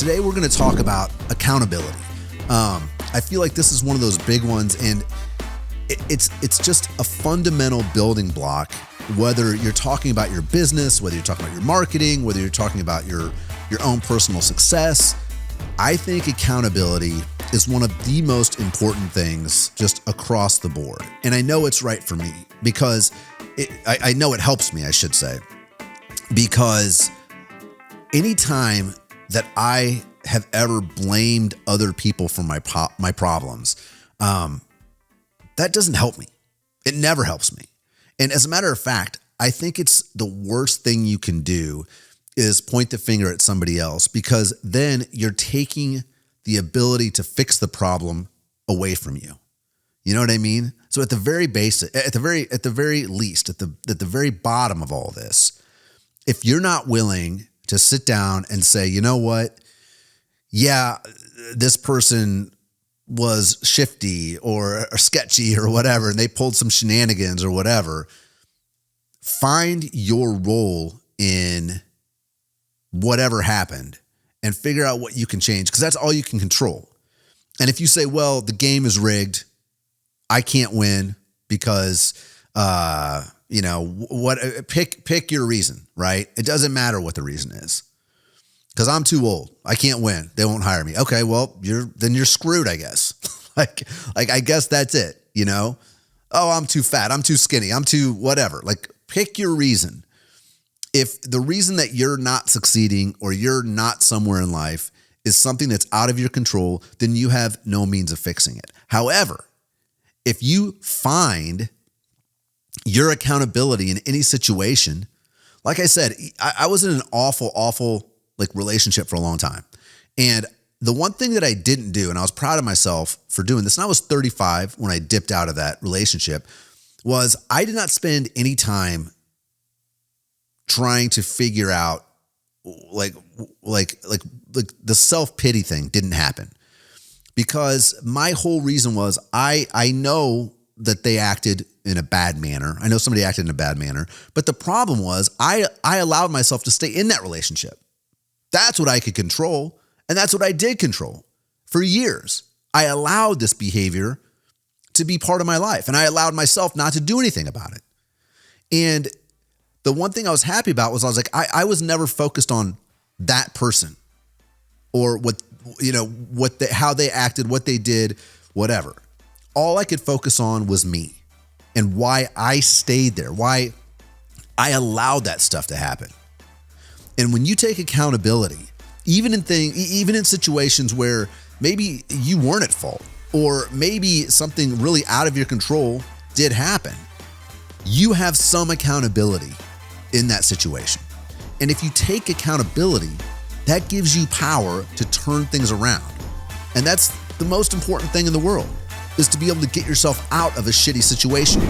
today we're going to talk about accountability. I feel like this is one of those big ones, and it's just a fundamental building block, whether you're talking about your business, whether you're talking about your marketing, whether you're talking about your own personal success. I think accountability is one of the most important things just across the board. And I know it's right for me because I know it helps me, I should say, because anytime that I have ever blamed other people for my problems, that doesn't help me. It never helps me. And as a matter of fact, I think it's the worst thing you can do is point the finger at somebody else, because then you're taking the ability to fix the problem away from you. You know what I mean? So at the very basic, at the very least, at the very bottom of all this, if you're not willing to sit down and say, you know what? Yeah, this person was shifty or sketchy or whatever, and they pulled some shenanigans or whatever. Find your role in whatever happened and figure out what you can change, because that's all you can control. And if you say, well, the game is rigged, I can't win because, pick your reason, right? It doesn't matter what the reason is. Because I'm too old. I can't win. They won't hire me. Okay, well, you're screwed, I guess. like I guess that's it, you know? Oh, I'm too fat. I'm too skinny. I'm too whatever. Like, pick your reason. If the reason that you're not succeeding or you're not somewhere in life is something that's out of your control, then you have no means of fixing it. However, if you find your accountability in any situation, like I said, I was in an awful relationship for a long time. And the one thing that I didn't do, and I was proud of myself for doing this, and I was 35 when I dipped out of that relationship, was I did not spend any time trying to figure out like the self-pity thing didn't happen, because my whole reason was I know that they acted in a bad manner. I know somebody acted in a bad manner, but the problem was I allowed myself to stay in that relationship. That's what I could control. And that's what I did control for years. I allowed this behavior to be part of my life, and I allowed myself not to do anything about it. And the one thing I was happy about was I was never focused on that person or how they acted, what they did, whatever. All I could focus on was me and why I stayed there, why I allowed that stuff to happen. And when you take accountability, even in situations where maybe you weren't at fault, or maybe something really out of your control did happen, you have some accountability in that situation. And if you take accountability, that gives you power to turn things around. And that's the most important thing in the world, is to be able to get yourself out of a shitty situation.